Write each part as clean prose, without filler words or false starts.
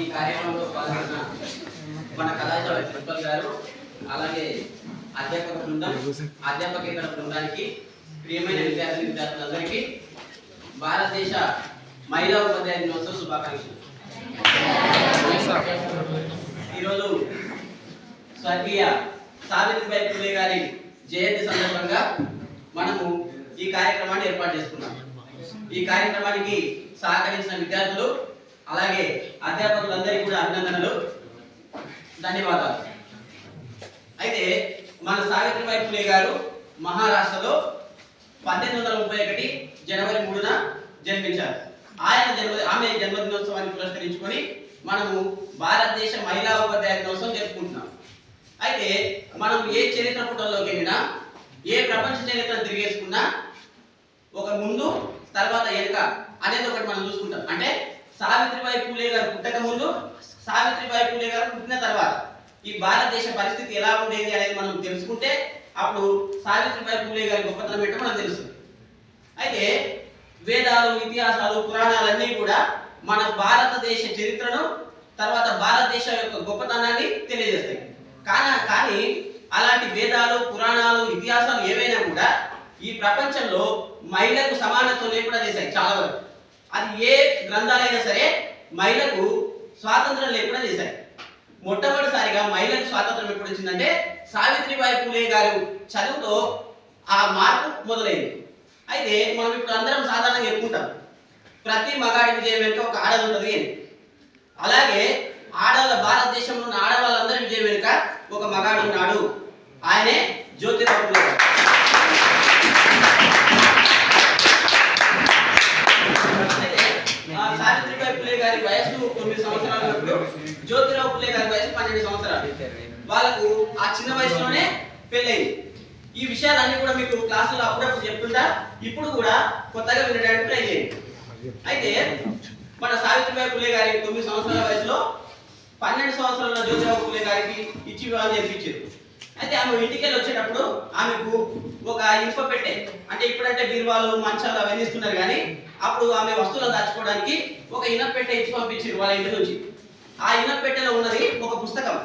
ఈ కార్యక్రమంలో పాల్గొన్న మన కళాశాల ప్రిన్సిపల్ గారు అలాగే అధ్యాపక బృందం అధ్యాపకేతర బృందానికి ప్రియమైన విద్యార్థులందరికీ భారతదేశ మహిళా ఉపాధ్యాయ దినోత్సవ శుభాకాంక్షలు. ఈరోజు స్వర్గీయ సావిత్రిబాయి పూలే గారి జయంతి సందర్భంగా మనము ఈ కార్యక్రమాన్ని ఏర్పాటు చేసుకున్నాం. ఈ కార్యక్రమానికి సహకరించిన విద్యార్థులు అలాగే అధ్యాపకులందరికీ కూడా అభినందనలు, ధన్యవాదాలు. అయితే మన సావిత్రిబాయి పూలే గారు మహారాష్ట్రలో 1831 జనవరి 3న జన్మించారు. ఆమె జన్మదినోత్సవాన్ని పురస్కరించుకొని మనము భారతదేశ మహిళా ఉపాధ్యాయ దినోత్సవం జరుపుకుంటున్నాం. అయితే మనం ఏ చరిత్ర పుటల్లోకి వెళ్ళినా, ఏ ప్రపంచ చరిత్రను తిరిగేసుకున్నా ఒక ముందు తర్వాత వెనుక అనేది ఒకటి మనం చూసుకుంటాం. అంటే సావిత్రిబాయి పూలే గారు పుట్టక ముందు, సావిత్రిబాయి పూలే గారు పుట్టిన తర్వాత ఈ భారతదేశ పరిస్థితి ఎలా ఉండేది అనేది మనం తెలుసుకుంటే అప్పుడు సావిత్రిబాయి పూలే గారి గొప్పతనం ఏంటో మనకు తెలుస్తుంది. అయితే వేదాలు, ఇతిహాసాలు, పురాణాలన్నీ కూడా మన భారతదేశ చరిత్రను తర్వాత భారతదేశ యొక్క గొప్పతనాన్ని తెలియజేస్తాయి. కానీ అలాంటి వేదాలు, పురాణాలు, ఇతిహాసాలు ఏవైనా కూడా ఈ ప్రపంచంలో మహిళలకు సమానత్వం లేకుండా చేశాయి చాలా వరకు. అది ఏ గ్రంథాలైనా సరే మహిళకు స్వాతంత్రం లేకుండా చేశాయి. మొట్టమొదటిసారిగా మహిళలకు స్వాతంత్రం ఎప్పుడు వచ్చిందంటే సావిత్రిబాయి పూలే గారు చదువుతో ఆ మార్పు మొదలైంది. అయితే మనం ఇప్పుడు అందరం సాధారణంగా చెప్పుకుంటాం, ప్రతి మగాడి విజయం వెనుక ఒక ఆడది ఉంటుంది అని. అలాగే భారతదేశంలో ఉన్న ఆడవాళ్ళందరి విజయం వెనుక ఒక మగాడు ఉన్నాడు, ఆయనే జ్యోతిరావు పూలే గారు. సావిత్రిబాయి పూలే గారి వయసు 9 సంవత్సరాలు, జ్యోతిరావు పూలే గారి వయసు 12 సంవత్సరాలు. వాళ్ళకు ఆ చిన్న వయసులోనే పెళ్ళైంది. ఈ విషయాలన్నీ కూడా మీకు క్లాసులో అప్పుడప్పుడు చెప్తుంటా, ఇప్పుడు కూడా కొత్తగా వినడానికి ట్రై చేయండి. అయితే మన సావిత్రిబాయి పూలే గారి 9 సంవత్సరాల వయసులో 12 సంవత్సరాల జ్యోతిరావు పూలే గారికి ఇచ్చి వివాహం చేయించారు. అయితే ఆమె ఇంటికి వెళ్ళి వచ్చేటప్పుడు ఆమెకు ఒక ఇనుప పెట్టె, అంటే ఇప్పుడంటే బీరువాలు, మంచాలు అవన్నీ ఇస్తున్నారు, కానీ అప్పుడు ఆమె వస్తువులను దాచుకోవడానికి ఒక ఇనప పెట్టె ఇచ్చి పంపించారు వాళ్ళ ఇంటి నుంచి. ఆ ఇనప పెట్టెలో ఉన్నది ఒక పుస్తకం.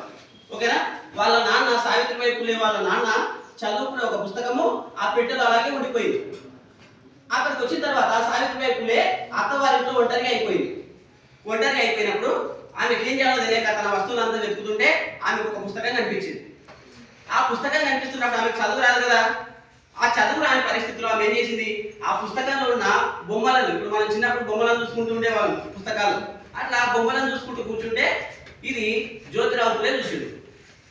ఓకేనా, వాళ్ళ నాన్న సావిత్రిబాయి పూలే వాళ్ళ నాన్న చదువుకునే ఒక పుస్తకము ఆ పెట్టెలో అలాగే ఉండిపోయింది. అక్కడికి వచ్చిన తర్వాత సావిత్రిబాయి పూలే అత్తవారింట్లో ఒంటరిగా అయిపోయింది. ఒంటరిగా అయిపోయినప్పుడు ఆమెకి ఏం చేయాలో తెలియక తన వస్తువులంతా వెతుకుతుంటే ఆమెకు ఒక పుస్తకం కనిపించింది. ఆ పుస్తకం కనిపిస్తున్నప్పుడు ఆమెకు చదువు రాదు కదా. ఆ చదువు రాని పరిస్థితిలో ఆమె ఏం చేసింది, ఆ పుస్తకంలో ఉన్న బొమ్మలను, ఇప్పుడు మనం చిన్నప్పుడు బొమ్మలను చూసుకుంటూ ఉండేవాళ్ళం పుస్తకాలు, అట్లా ఆ బొమ్మలను చూసుకుంటూ కూర్చుంటే ఇది జ్యోతిరావు పూలే చూసిండు.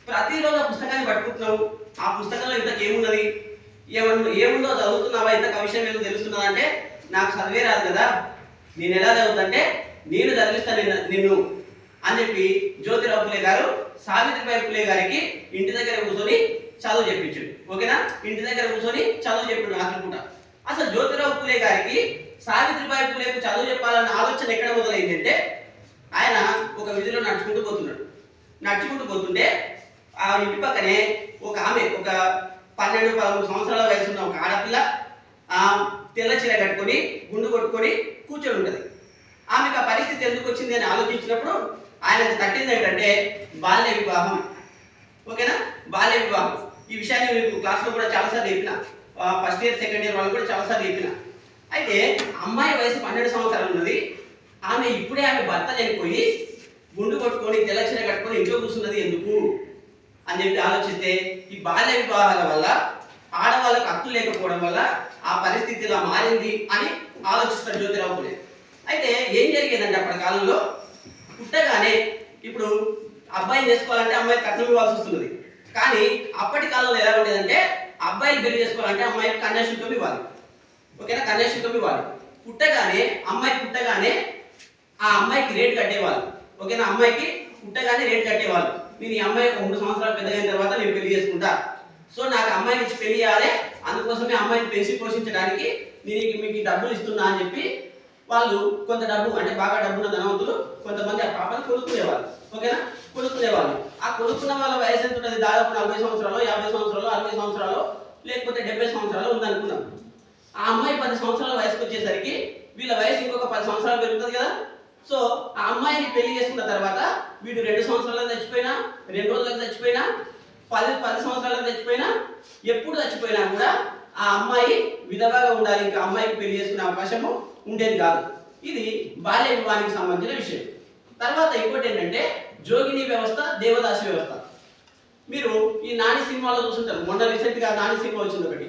ప్రతిరోజు ఆ పుస్తకాన్ని పట్టుకుంటున్నావు, ఆ పుస్తకంలో ఇంతకు ఏమున్నది, ఏముందో చదువుతున్నావా, ఇంతకు ఆ విషయం ఏదో తెలుస్తున్నదా అంటే నాకు చదివే రాదు కదా, నేను ఎలా చదువుతుంటే నేను చదివిస్తాను నిన్ను అని చెప్పి జ్యోతిరావు పూలే గారు సావిత్రిబాయి పూలే గారికి ఇంటి దగ్గర కూర్చొని చదువు చెప్పించాడు. ఓకేనా, ఇంటి దగ్గర కూర్చొని చదువు చెప్పాడు రాత్రి పూట. అసలు జ్యోతిరావు పూలే గారికి సావిత్రిబాయి పూలేకు చదువు చెప్పాలన్న ఆలోచన ఎక్కడ మొదలైందంటే ఆయన ఒక వీధిలో నడుచుకుంటూ పోతుంటే ఆ ఇంటి పక్కనే ఒక ఆమె, ఒక 12-13 సంవత్సరాల వయసు ఉన్న ఒక ఆడపిల్ల తెల్ల చీర కట్టుకొని గుండు కొట్టుకొని కూర్చొని ఉంటుంది. ఆమెకు ఆ పరిస్థితి ఎందుకు వచ్చింది అని ఆలోచించినప్పుడు ఆయనకు తట్టింది ఏంటంటే బాల్య వివాహం. ఓకేనా, బాల్య వివాహం. ఈ విషయాన్ని మీకు క్లాస్లో కూడా చాలాసార్లు చెప్పిన, ఫస్ట్ ఇయర్ సెకండ్ ఇయర్ వాళ్ళు కూడా చాలాసార్లు చెప్పిన. అయితే అమ్మాయి వయసు 12 సంవత్సరాలు ఉన్నది. ఆమె ఇప్పుడే ఆమె భర్త చనిపోయి గుండు కొట్టుకొని తెల్ల చీర కట్టుకొని ఇంట్లో కూర్చున్నది ఎందుకు అని చెప్పి ఆలోచిస్తే ఈ బాల్య వివాహాల వల్ల ఆడవాళ్ళకు హక్కు లేకపోవడం వల్ల ఆ పరిస్థితి ఇలా మారింది అని ఆలోచిస్తాడు జ్యోతిరావు పూలే. అయితే ఏం జరిగేదంటే అప్పటి కాలంలో పుట్టగానే ఇప్పుడు అబ్బాయిని చేసుకోవాలంటే అమ్మాయి కట్నం ఇవ్వాల్సి వస్తున్నది. కానీ అప్పటి కాలంలో ఎలా ఉండేదంటే అబ్బాయిలు పెళ్లి చేసుకోవాలంటే అమ్మాయికి కన్యాశుల్కం ఇవ్వాలి. ఓకేనా, కన్యాశుల్కం ఇవ్వాలి. అమ్మాయి పుట్టగానే ఆ అమ్మాయికి రేట్ కట్టేవాళ్ళు. ఓకేనా, అమ్మాయికి పుట్టగానే రేట్ కట్టేవాళ్ళు. నేను ఈ అమ్మాయి 3 సంవత్సరాలు పెద్దగైన తర్వాత నేను పెళ్లి చేసుకుంటా, సో నాకు అమ్మాయిని ఇచ్చి పెళ్లి చేయాలి, అందుకోసమే అమ్మాయిని పెంచి పోషించడానికి నేను మీకు డబ్బులు ఇస్తున్నా అని చెప్పి వాళ్ళు కొంత డబ్బు, అంటే బాగా డబ్బున్న ధనవంతులు కొంతమంది ఆ పాపని కొనుక్కునేవాళ్ళు. ఓకేనా, కొనుక్కునేవాళ్ళు. ఆ కొనుక్కున్న వాళ్ళ వయసు ఎంత ఉంటుంది, దాదాపు 40 సంవత్సరాలు, 50 సంవత్సరాలు, 60 సంవత్సరాలు, లేకపోతే 70 సంవత్సరాలు ఉందనుకున్నాం. ఆ అమ్మాయి 10 సంవత్సరాల వయసుకు వచ్చేసరికి వీళ్ళ వయసు ఇంకొక 10 సంవత్సరాలు పెరుగుతుంది కదా. సో ఆ అమ్మాయిని పెళ్లి చేసుకున్న తర్వాత వీడు 2 సంవత్సరాలకు చచ్చిపోయినా, 2 రోజులకు చచ్చిపోయినా, 10 సంవత్సరాలకు చచ్చిపోయినా, ఎప్పుడు చచ్చిపోయినా కూడా ఆ అమ్మాయి విధవగా ఉండాలి. ఇంకా అమ్మాయికి పెళ్లి చేసుకునే అవకాశము ఉండేది కాదు. ఇది బాల్య వివాహానికి సంబంధించిన విషయం. తర్వాత ఇంకోటి ఏంటంటే జోగిని వ్యవస్థ, దేవదాసి వ్యవస్థ. మీరు ఈ నాని సినిమాలో చూస్తుంటారు. మొన్న రీసెంట్గా నాని సినిమా వచ్చింది ఒకటి.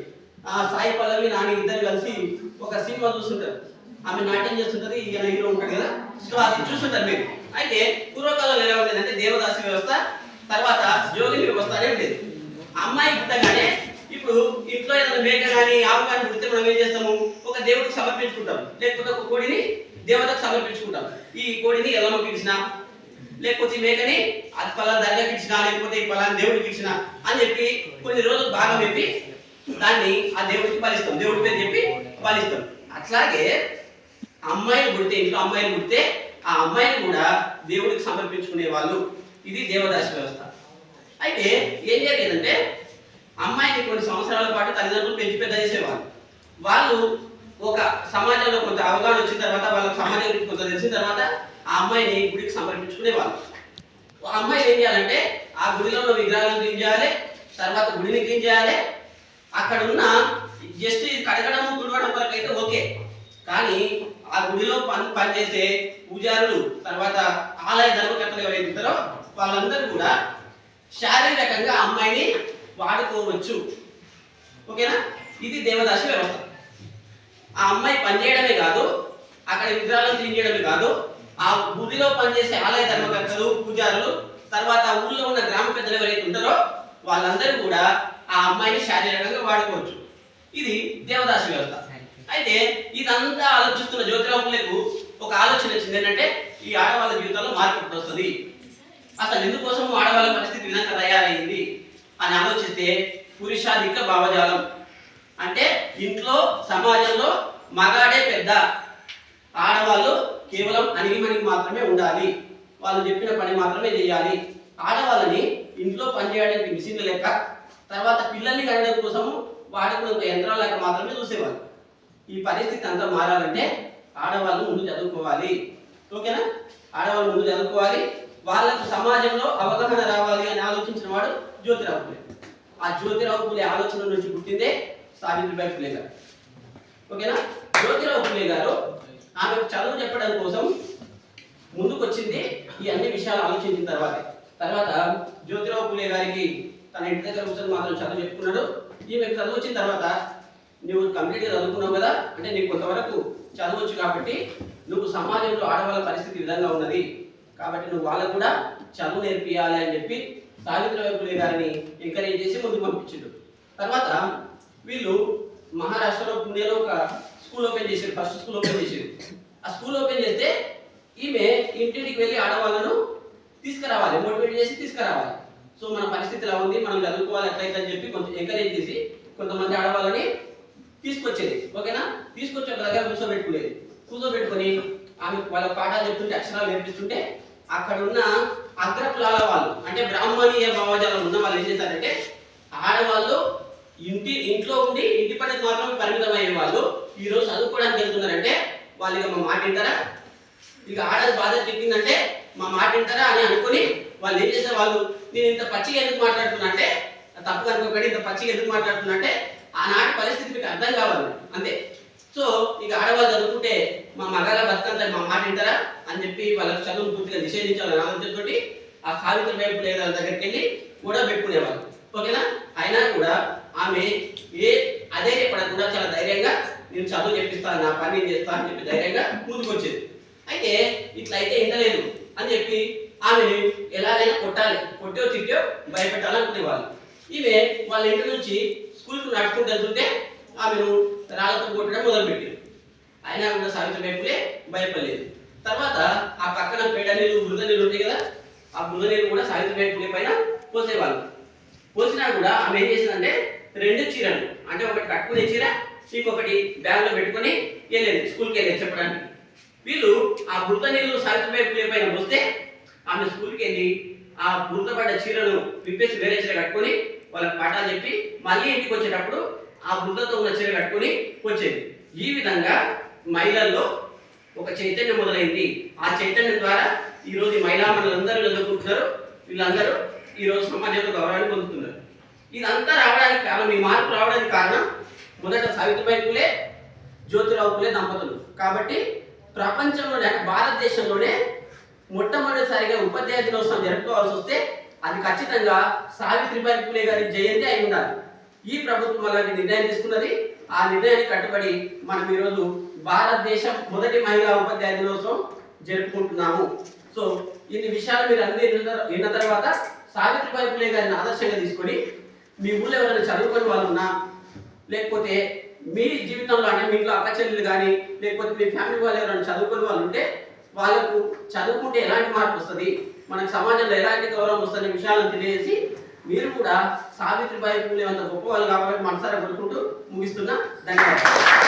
సాయి పల్లవి, నాని ఇద్దరు కలిసి ఒక సినిమా చూస్తుంటారు. ఆమె నాట్యం చేస్తుంటది, ఈయన హీరో ఉంటాడు కదా. సో అది చూస్తుంటారు మీరు. అయితే పూర్వకాలంలో ఎలా ఉండేది అంటే దేవదాసి వ్యవస్థ, తర్వాత జోగిని వ్యవస్థ అనేది ఉండేది. అమ్మాయి పుట్టగానే ఇప్పుడు ఇంట్లో ఏదైనా మేక కానీ ఆవు కానీ పుడితే మనం ఏం చేస్తాము, ఒక దేవుడికి సమర్పించుకుంటాం, లేకపోతే ఒక కోడిని దేవతకు సమర్పించుకుంటాం. ఈ కోడిని ఎల్లమ్మకి ఇచ్చిన, లేకపోతే ఈ మేకని అది పలానా దర్గాకి ఇచ్చిన, లేకపోతే ఈ పలానా దేవుడికి ఇచ్చిన అని చెప్పి కొన్ని రోజులు భాగం చెప్పి దాన్ని ఆ దేవుడికి పాలిస్తాం, దేవుడి పేరు చెప్పి పాలిస్తాం. అట్లాగే అమ్మాయిలు పుడితే, ఇంట్లో అమ్మాయిలు పుడితే ఆ అమ్మాయిని కూడా దేవుడికి సమర్పించుకునే వాళ్ళు. ఇది దేవదాసి వ్యవస్థ. అయితే ఏం జరిగేదంటే అమ్మాయిని కొన్ని సంవత్సరాల పాటు తల్లిదండ్రులు పెంచి పెద్ద చేసేవాళ్ళు. వాళ్ళు ఒక సమాజంలో కొంత అవగాహన వచ్చిన తర్వాత, వాళ్ళకి సమాజం గురించి కొంత తెలిసిన తర్వాత ఆ అమ్మాయిని గుడికి సమర్పించుకునేవాళ్ళు. ఆ అమ్మాయి ఏం చేయాలంటే ఆ గుడిలో ఉన్న విగ్రహాలను క్లీన్ చేయాలి, తర్వాత గుడిని క్లీన్ చేయాలి. అక్కడ ఉన్న జస్ట్ కడగడం తుడవడం వరకు అయితే ఓకే, కానీ ఆ గుడిలో పనిచేసే పూజారులు, తర్వాత ఆలయ ధర్మకర్తలు ఎవరైతే ఉంటారో వాళ్ళందరూ కూడా శారీరకంగా అమ్మాయిని వాడుకోవచ్చు. ఓకేనా? ఇది దేవదాసి వ్యవస్థ. ఆ అమ్మాయి పనిచేయడమే కాదు, అక్కడ విగ్రహాలను క్లీన్ చేయడమే కాదు, ఆ గుడిలో పనిచేసే ఆలయ ధర్మకర్తలు, పూజారులు, తర్వాత ఊళ్ళో ఉన్న గ్రామ పెద్దలు ఎవరైతే ఉంటారో వాళ్ళందరూ కూడా ఆ అమ్మాయిని శారీరకంగా వాడుకోవచ్చు. ఇది దేవదాసి వ్యవస్థ. అయితే ఇదంతా ఆలోచిస్తున్న జ్యోతిరావు ఫులేకు ఒక ఆలోచన వచ్చింది. ఏంటంటే ఈ ఆడవాళ్ళ జీవితంలో మార్పు వస్తుంది, అసలు ఎందుకోసం ఆడవాళ్ళ పరిస్థితి విధంగా తయారైంది అని ఆలోచిస్తే పురుషాధిక భావజాలం అంటే ఇంట్లో సమాజంలో మగాడే పెద్ద, ఆడవాళ్ళు కేవలం అణిగిమణిగి మాత్రమే ఉండాలి, వాళ్ళు చెప్పిన పని మాత్రమే చేయాలి, ఆడవాళ్ళని ఇంట్లో పనిచేయడానికి మిషన్ల లెక్క, తర్వాత పిల్లల్ని కనడం కోసం వాడుకునే ఒక యంత్రాల లెక్క మాత్రమే చూసేవాళ్ళు. ఈ పరిస్థితి అంతా మారాలంటే ఆడవాళ్ళు ముందు చదువుకోవాలి. ఓకేనా? ఆడవాళ్ళు ముందు చదువుకోవాలి, వాళ్ళకు సమాజంలో అవగాహన రావాలి అని ఆలోచించిన వాడు జ్యోతిరావు ఫులే. ఆ జ్యోతిరావు ఫులే ఆలోచన నుంచి పుట్టిందే సావిత్రిబాయి ఫులే గారు. ఓకేనా? జ్యోతిరావు ఫులే గారు ఆమెకు చదువు చెప్పడం కోసం ముందుకు వచ్చింది ఈ అన్ని విషయాలు ఆలోచించిన తర్వాత జ్యోతిరావు ఫులే గారికి తన ఇంటి దగ్గర కూర్చొని మాత్రం చదువు చెప్పుకున్నాడు. ఈమెకు చదువు వచ్చిన తర్వాత నువ్వు కంప్లీట్గా చదువుకున్నావు కదా, అంటే నీకు కొంతవరకు చదవచ్చు కాబట్టి నువ్వు సమాజంలో ఆడవాళ్ళ పరిస్థితి విధంగా ఉన్నది కాబట్టి నువ్వు వాళ్ళకు కూడా చదువు నేర్పియాలి అని చెప్పి సావిత్రిబాయి ఫులే గారిని ఎంకరేజ్ చేసి ముందుకు పంపించిండు. తర్వాత వీళ్ళు మహారాష్ట్రలో పుణేలో ఒక స్కూల్ ఓపెన్ చేశారు, ఫస్ట్ స్కూల్ ఓపెన్ చేశారు. ఆ స్కూల్ ఓపెన్ చేస్తే ఈమె ఇంటింటికి వెళ్ళి ఆడవాళ్ళను తీసుకురావాలి, మోటివేట్ చేసి తీసుకురావాలి. సో మన పరిస్థితి ఎలా ఉంది, మనం చదువుకోవాలి ఎట్లయితే అని చెప్పి కొంచెం ఎంకరేజ్ చేసి కొంతమంది ఆడవాళ్ళని తీసుకొచ్చేది. ఓకేనా? తీసుకొచ్చి ఒక దగ్గర కూర్చోబెట్టుకొని ఆమె వాళ్ళ పాఠాలు చెప్తుంటే, అక్షరాలు నేర్పిస్తుంటే అక్కడ ఉన్న అగ్రకులాల వాళ్ళు అంటే బ్రాహ్మణీయ భావజాలం ఉన్న వాళ్ళు ఏం చేశారంటే ఆడవాళ్ళు ఇంట్లో ఉండి ఇంటి పనికి మాత్రమే పరిమితం అయ్యే వాళ్ళు ఈ రోజు చదువుకోవడానికి వెళ్తున్నారంటే వాళ్ళు ఇక మా మాట వింటారా, ఇక ఆడది బాధ్యత చెప్పిందంటే మా మాట వింటారా అని అనుకుని వాళ్ళు ఏం చేసే వాళ్ళు, నేను ఇంత పచ్చిగా ఎందుకు మాట్లాడుతున్నా అంటే తప్పుగా అనుకోకండి, ఇంత పచ్చిగా ఎందుకు మాట్లాడుతున్నా అంటే ఆనాటి పరిస్థితి మీకు అర్థం కావాలి అంతే. సో ఇక ఆడవాళ్ళు చదువుకుంటే మా మగాళ్ళ బతుకంతా మా మాట వింటారా అని చెప్పి వాళ్ళకి చదువును పూర్తిగా నిషేధించాలని ఆలోచనతోటి ఆ సావిత్రిబాయి ఫులే గారి దగ్గరికి వెళ్ళి కూడా పెట్టుకునేవాళ్ళు. ఓకేనా? అయినా కూడా ఆమె అదే పడకుండా చాలా ధైర్యంగా నేను చదువు చెప్పిస్తాను, నా పని నేను చేస్తాను అని చెప్పి ధైర్యంగా ముందుకు వచ్చేది. అయితే ఇట్లయితే ఇంటలేదు అని చెప్పి ఆమెని ఎలాగైనా కొట్టో తిట్టో భయపెట్టాలనుకునేవాళ్ళు. ఈమె వాళ్ళ ఇంటి నుంచి స్కూల్కి నడుచుకుంటూ వెళ్తుంటే ఆమెను రాళ్ళతో కొట్టడం మొదలుపెట్టింది. అయినా కూడా సావిత్రిబాయి ఫులే భయపడలేదు. తర్వాత ఆ పక్కన పేడ నీళ్ళు, బురద నీళ్ళు ఉంటాయి కదా, ఆ బురద నీళ్ళు కూడా సావిత్రిబాయి ఫులే పైన పోసేవాళ్ళు. పోసినా కూడా ఆమె ఏం చేసిందంటే 2 చీరలు అంటే ఒకటి కట్టుకునే చీర, ఇంకొకటి బ్యాగ్లో పెట్టుకొని వెళ్ళేది, స్కూల్కి వెళ్ళేది చెప్పడానికి. వీళ్ళు ఆ బురద నీళ్ళు సావిత్రిబాయి ఫులే పైన పోస్తే ఆమె స్కూల్కి వెళ్ళి ఆ బురద పడ్డ చీరను విప్పేసి వేరే చీర కట్టుకొని వాళ్ళకి పాఠాలు చెప్పి మళ్ళీ ఇంటికి వచ్చేటప్పుడు ఆ బురదతో ఉన్న చీర కట్టుకొని వచ్చేది. ఈ విధంగా మహిళల్లో ఒక చైతన్యం మొదలైంది. ఆ చైతన్యం ద్వారా ఈరోజు ఈ మహిళా మండలందరూ చదువుకుంటున్నారు. వీళ్ళందరూ ఈరోజు సమాజంలో గౌరవాన్ని పొందుతున్నారు. ఇదంతా రావడానికి కారణం, ఈ మార్పు రావడానికి కారణం మొదట సావిత్రిబాయి పూలే, జ్యోతిరావు పూలే దంపతులు. కాబట్టి ప్రపంచంలోనే, భారతదేశంలోనే మొట్టమొదటిసారిగా ఉపాధ్యాయ దినోత్సవం జరుపుకోవాల్సి వస్తే అది ఖచ్చితంగా సావిత్రిబాయి పూలే గారి జయంతి అయి ఉండాలి. ఈ ప్రభుత్వం అలాంటి నిర్ణయం తీసుకున్నది. ఆ నిర్ణయానికి కట్టుబడి మనం ఈరోజు భారతదేశం మొదటి మహిళా ఉపాధ్యాయ దినోత్సవం జరుపుకుంటున్నాము. సో ఇన్ని విషయాలు మీరు అన్ని విన్న తర్వాత సావిత్రిబాయి పూలే గారిని ఆదర్శంగా తీసుకొని మీ ఊళ్ళో ఎవరైనా చదువుకొని వాళ్ళు ఉన్నా, లేకపోతే మీ జీవితంలో అంటే మీ ఇంట్లో అక్క చెల్లెలు కానీ, లేకపోతే మీ ఫ్యామిలీ వాళ్ళు ఎవరైనా చదువుకొని వాళ్ళు ఉంటే వాళ్ళకు చదువుకుంటే ఎలాంటి మార్పు వస్తుంది, మనకు సమాజంలో ఎలాంటి గౌరవం వస్తుంది విషయాలను తెలియజేసి మీరు కూడా సావిత్రిబాయి పూలే అంత గొప్ప వాళ్ళు కాబట్టి మనసారా కొనుక్కుంటూ ముగిస్తున్నా. ధన్యవాదాలు.